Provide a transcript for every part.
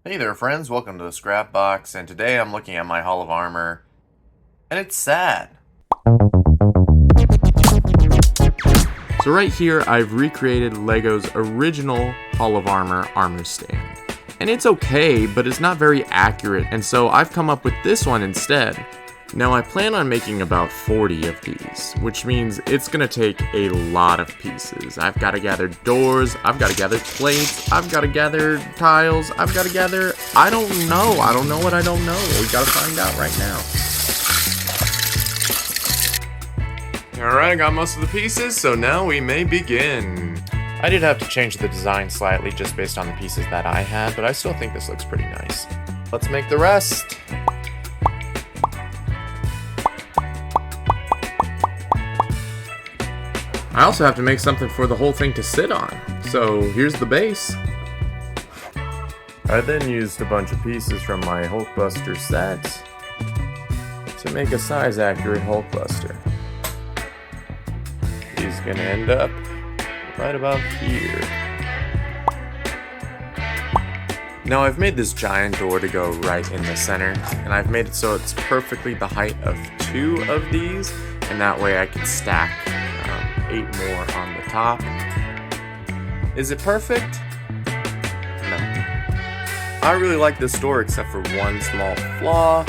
Hey there friends, welcome to the Scrap Box, and today I'm looking at my Hall of Armor, and it's sad. So right here, I've recreated LEGO's original Hall of Armor armor stand. And it's okay, but it's not very accurate, and so I've come up with this one instead. Now I plan on making about 40 of these, which means it's gonna take a lot of pieces. I've gotta gather doors, I've gotta gather plates, I've gotta gather tiles, I've gotta gather... I don't know what I don't know. We gotta find out right now. Alright, I got most of the pieces, so now we may begin. I did have to change the design slightly just based on the pieces that I had, but I still think this looks pretty nice. Let's make the rest. I also have to make something for the whole thing to sit on. So here's the base. I then used a bunch of pieces from my Hulkbuster set to make a size accurate Hulkbuster. He's gonna end up right about here. Now I've made this giant door to go right in the center, and I've made it so it's perfectly the height of 2 of these, and that way I can stack 8 more on the top. Is it perfect? No. I really like this door except for one small flaw.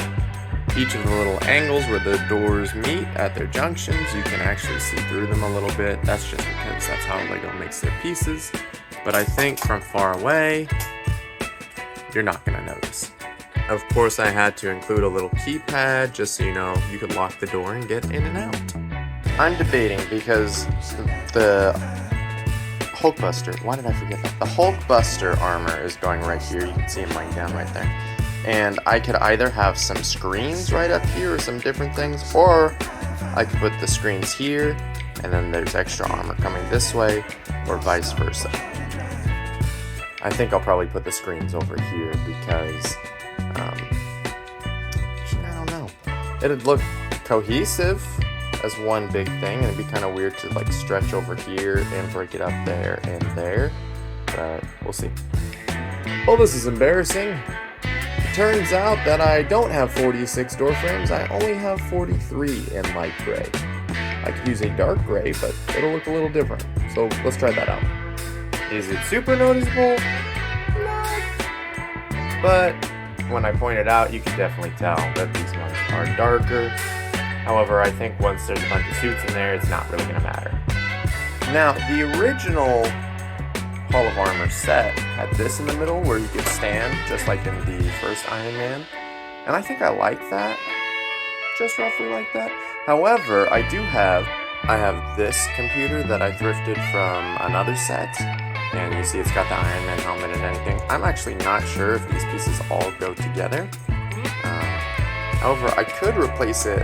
Each of the little angles where the doors meet at their junctions, you can actually see through them a little bit. That's just because that's how LEGO makes their pieces. But I think from far away, you're not gonna notice. Of course, I had to include a little keypad just so you know you could lock the door and get in and out. I'm debating because the Hulkbuster, why did I forget that? The Hulkbuster armor is going right here. You can see him laying down right there. And I could either have some screens right up here or some different things, or I could put the screens here and then there's extra armor coming this way, or vice versa. I think I'll probably put the screens over here because, I don't know. It'd look cohesive as one big thing, and it'd be kind of weird to like stretch over here and break it up there and there, but we'll see. Well, this is embarrassing. It turns out that I don't have 46 door frames, I only have 43 in light gray. I could use a dark gray, but it'll look a little different, so let's try that out. Is it super noticeable? No. But when I point it out, you can definitely tell that these ones are darker. However, I think once there's a bunch of suits in there, it's not really going to matter. Now, the original Hall of Armor set had this in the middle where you could stand, just like in the first Iron Man. And I think I like that, just roughly like that. However, I have this computer that I thrifted from another set. And you see it's got the Iron Man helmet and anything. I'm actually not sure if these pieces all go together. However, I could replace it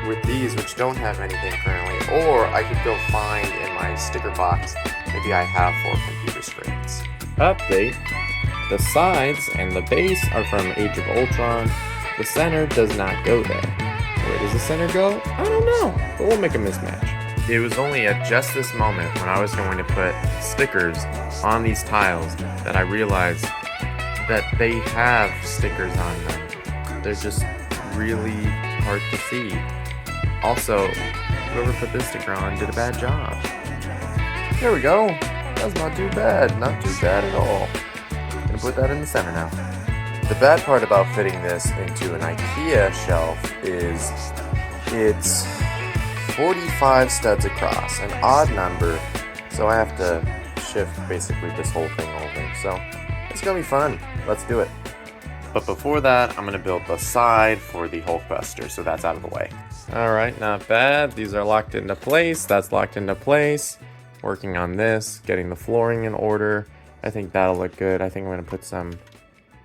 with these, which don't have anything currently, or I could go find in my sticker box, maybe I have 4 computer screens. Update: the sides and the base are from Age of Ultron. The center does not go there. Where does the center go? I don't know, but we'll make a mismatch. It was only at just this moment when I was going to put stickers on these tiles that I realized that they have stickers on them. They're just really hard to see. Also, whoever put this sticker on did a bad job. There we go. That's not too bad. Not too bad at all. Gonna put that in the center now. The bad part about fitting this into an IKEA shelf is it's 45 studs across, an odd number, so I have to shift basically this whole thing over. So it's gonna be fun. Let's do it. But before that, I'm going to build the side for the Hulkbuster, so that's out of the way. Alright, not bad. These are locked into place. That's locked into place. Working on this, getting the flooring in order. I think that'll look good. I think I'm going to put some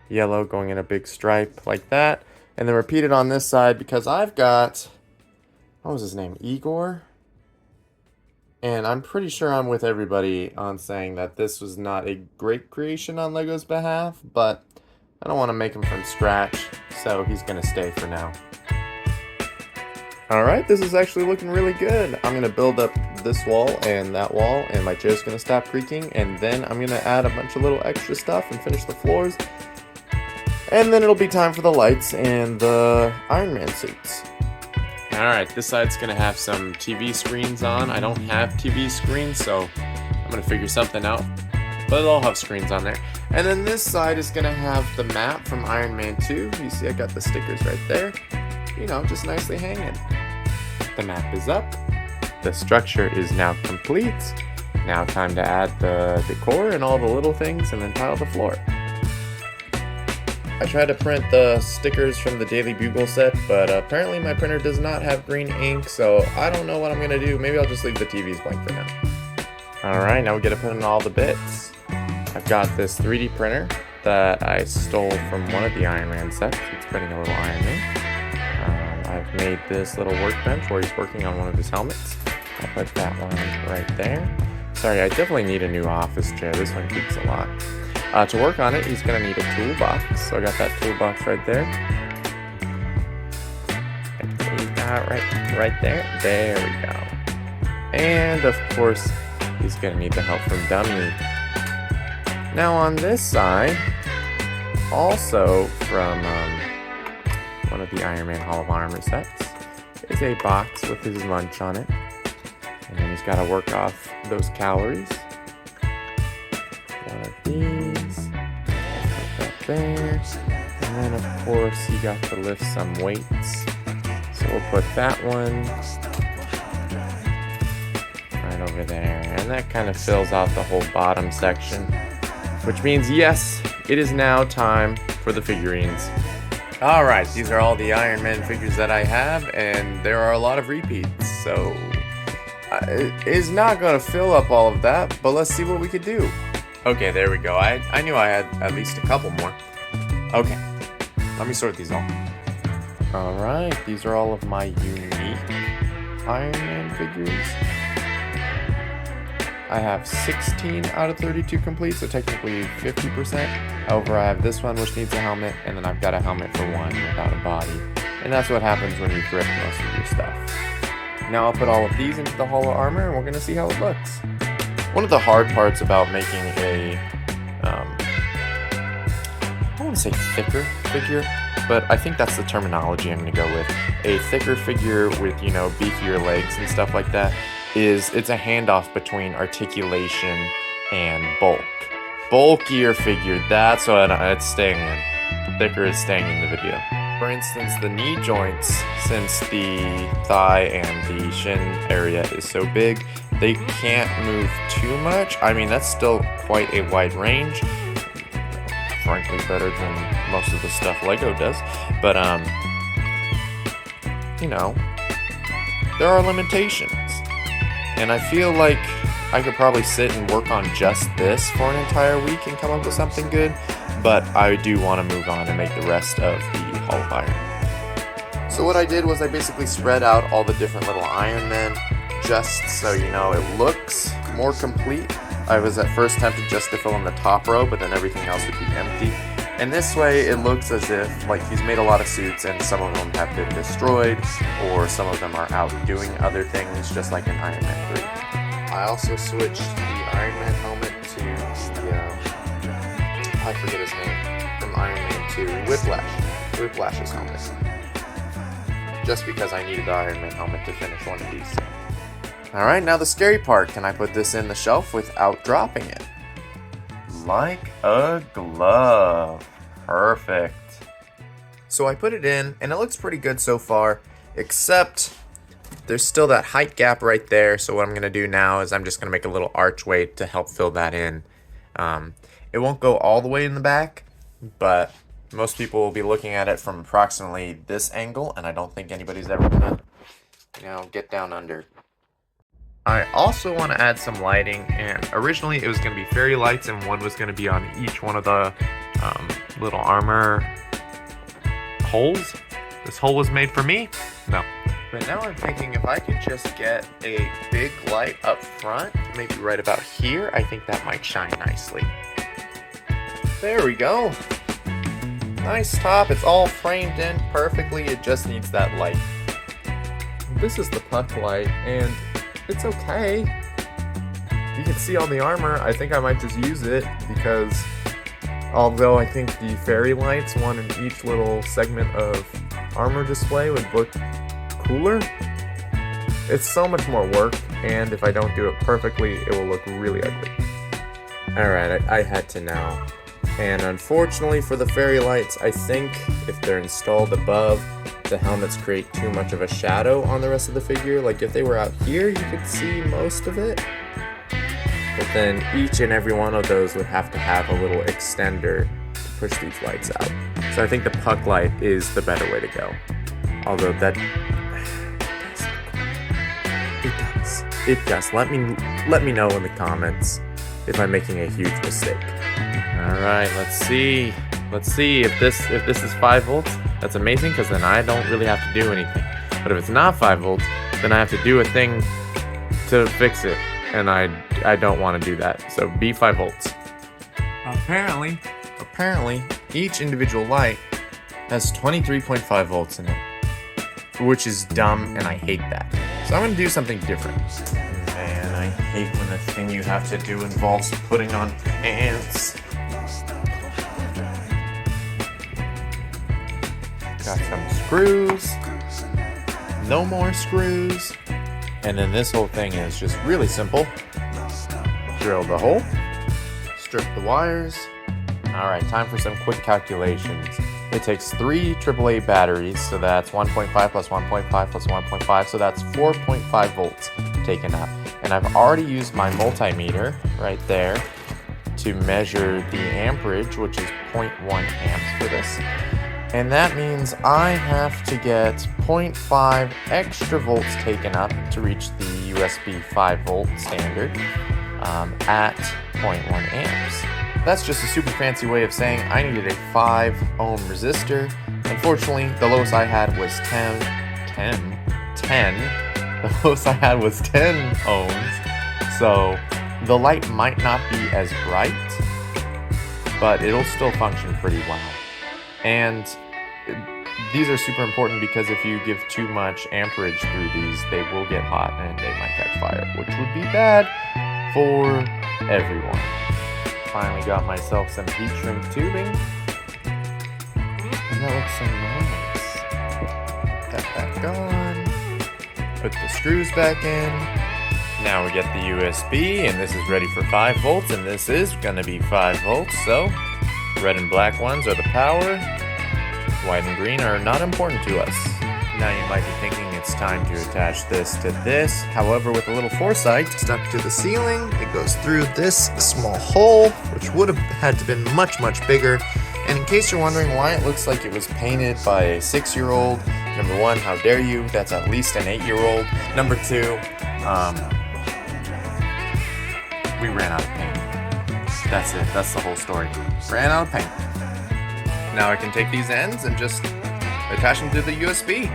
yellow going in a big stripe like that. And then repeat it on this side because I've got, what was his name, Igor? And I'm pretty sure I'm with everybody on saying that this was not a great creation on LEGO's behalf, but I don't want to make him from scratch, so he's going to stay for now. Alright, this is actually looking really good. I'm going to build up this wall and that wall, and my chair's going to stop creaking, and then I'm going to add a bunch of little extra stuff and finish the floors, And then it'll be time for the lights and the Iron Man suits. Alright, this side's gonna have some TV screens on. I don't have TV screens, so I'm gonna figure something out. But it'll all have screens on there. And then this side is gonna have the map from Iron Man 2. You see I got the stickers right there. You know, just nicely hanging. The map is up. The structure is now complete. Now time to add the decor and all the little things and then tile the floor. I tried to print the stickers from the Daily Bugle set, but apparently my printer does not have green ink, so I don't know what I'm gonna do. Maybe I'll just leave the TVs blank for now. Alright, now we gotta put in all the bits. I've got this 3D printer that I stole from one of the Iron Man sets. It's printing a little Iron Man. I've made this little workbench where he's working on one of his helmets. I'll put that one right there. Sorry, I definitely need a new office chair. This one creaks a lot. To work on it, he's going to need a toolbox. So I got that toolbox right there. Right there. There we go. And of course, he's going to need the help from Dummy. Now on this side, also from one of the Iron Man Hall of Armor sets, is a box with his lunch on it. And then he's got to work off those calories. One of these. Put that there. And then of course you got to lift some weights. So we'll put that one right over there. And that kind of fills out the whole bottom section. Which means, yes, it is now time for the figurines. Alright, these are all the Iron Man figures that I have, and there are a lot of repeats, so it is not going to fill up all of that, but let's see what we could do. Okay, there we go. I knew I had at least a couple more. Okay, let me sort these all. Alright, these are all of my unique Iron Man figures. I have 16 out of 32 complete, so technically 50%. However, I have this one which needs a helmet, and then I've got a helmet for one without a body. And that's what happens when you thrift most of your stuff. Now I'll put all of these into the Hall of Armor, and we're going to see how it looks. One of the hard parts about making a, I don't want to say thicker figure, but I think that's the terminology I'm going to go with. A thicker figure with, you know, beefier legs and stuff like that. It's a handoff between articulation and bulk. Bulkier figure, that's what it's staying in. Thicker is staying in the video. For instance, the knee joints, since the thigh and the shin area is so big, they can't move too much. I mean, that's still quite a wide range. Frankly, better than most of the stuff Lego does. But, you know, there are limitations. And I feel like I could probably sit and work on just this for an entire week and come up with something good, but I do want to move on and make the rest of the Hall of Iron. So what I did was I basically spread out all the different little Iron Men just so, you know, it looks more complete. I was at first tempted just to fill in the top row, but then everything else would be empty. And this way it looks as if like he's made a lot of suits and some of them have been destroyed or some of them are out doing other things, just like in Iron Man 3. I also switched the Iron Man helmet to the, I forget his name, from Iron Man 2, Whiplash's helmet. Just because I needed the Iron Man helmet to finish one of these. Alright, now the scary part. Can I put this in the shelf without dropping it? Like a glove. Perfect. So I put it in, and it looks pretty good so far, except there's still that height gap right there. So what I'm going to do now is I'm just going to make a little archway to help fill that in. It won't go all the way in the back, but most people will be looking at it from approximately this angle, and I don't think anybody's ever going to, you know, get down under. I also want to add some lighting, and originally it was going to be fairy lights and one was going to be on each one of the little armor holes. This hole was made for me? No. But now I'm thinking if I could just get a big light up front, maybe right about here, I think that might shine nicely. There we go. Nice top, it's all framed in perfectly, it just needs that light. This is the puck light, and it's okay. You can see all the armor. I think I might just use it because Although I think the fairy lights, one in each little segment of armor display, would look cooler. It's so much more work, and if I don't do it perfectly, it will look really ugly. Alright, I had to now. And unfortunately for the fairy lights, I think if they're installed above, the helmets create too much of a shadow on the rest of the figure. Like if they were out here, you could see most of it. But then each and every one of those would have to have a little extender to push these lights out. So I think the puck light is the better way to go. Although that it does. Let me know in the comments if I'm making a huge mistake. Alright, let's see. Let's see if this is 5 volts. That's amazing, because then I don't really have to do anything. But if it's not 5 volts, then I have to do a thing to fix it. And I don't want to do that. So be 5 volts. Apparently, each individual light has 23.5 volts in it. Which is dumb, and I hate that. So I'm going to do something different. Man, I hate when the thing you have to do involves putting on pants. Got some screws. No more screws. And then this whole thing is just really simple. Drill the hole. Strip the wires. Alright, time for some quick calculations. It takes 3 AAA batteries, so that's 1.5 plus 1.5 plus 1.5, so that's 4.5 volts taken up. And I've already used my multimeter right there to measure the amperage, which is 0.1 amps for this. And that means I have to get 0.5 extra volts taken up to reach the USB 5 volt standard at 0.1 amps. That's just a super fancy way of saying I needed a 5 ohm resistor. Unfortunately, the lowest I had was 10. The lowest I had was 10 ohms. So the light might not be as bright, but it'll still function pretty well. And these are super important because if you give too much amperage through these, they will get hot and they might catch fire, which would be bad for everyone. Finally got myself some heat shrink tubing. And that looks so nice. Put that back on. Put the screws back in. Now we get the USB, and this is ready for 5 volts, and this is gonna be 5 volts, so red and black ones are the power. White and green are not important to us. Now you might be thinking it's time to attach this to this. However, with a little foresight, stuck to the ceiling, it goes through this small hole, which would have had to been much, much bigger. And in case you're wondering why it looks like it was painted by a 6-year-old, number 1, how dare you? That's at least an 8-year-old. Number 2, we ran out of paint. That's it. That's the whole story. Ran out of paint. Now I can take these ends and just attach them to the USB.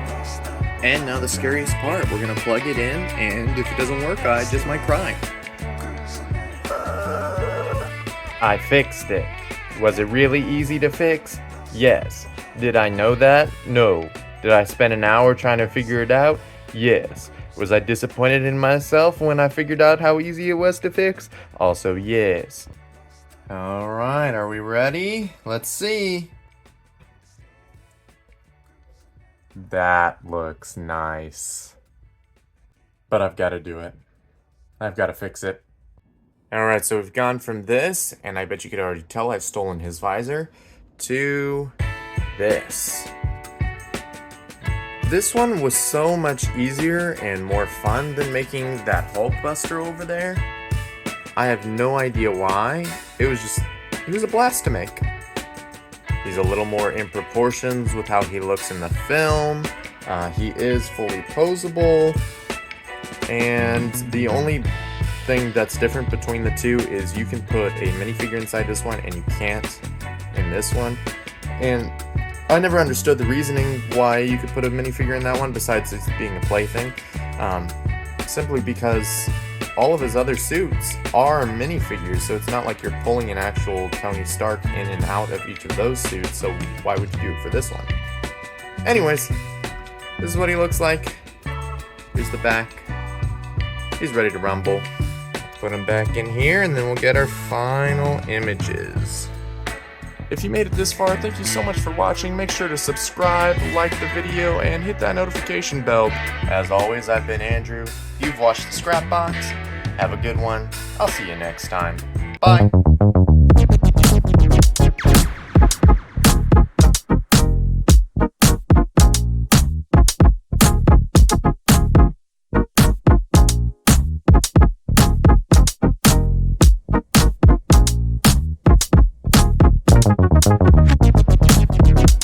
And now the scariest part, we're gonna plug it in, and if it doesn't work, I just might cry. I fixed it. Was it really easy to fix? Yes. Did I know that? No. Did I spend an hour trying to figure it out? Yes. Was I disappointed in myself when I figured out how easy it was to fix? Also, yes. Alright, are we ready? Let's see. That looks nice. But I've got to do it. I've got to fix it. Alright, so we've gone from this, and I bet you could already tell I've stolen his visor, to this. This one was so much easier and more fun than making that Hulkbuster over there. I have no idea why. It was a blast to make. He's a little more in proportions with how he looks in the film. He is fully posable. And the only thing that's different between the two is you can put a minifigure inside this one and you can't in this one. And I never understood the reasoning why you could put a minifigure in that one besides it being a plaything. Simply because all of his other suits are minifigures, so it's not like you're pulling an actual Tony Stark in and out of each of those suits, so why would you do it for this one? Anyways, this is what he looks like. Here's the back. He's ready to rumble. Put him back in here, and then we'll get our final images. If you made it this far, thank you so much for watching. Make sure to subscribe, like the video, and hit that notification bell. As always, I've been Andrew. You've watched the Scrap Box. Have a good one. I'll see you next time. Bye.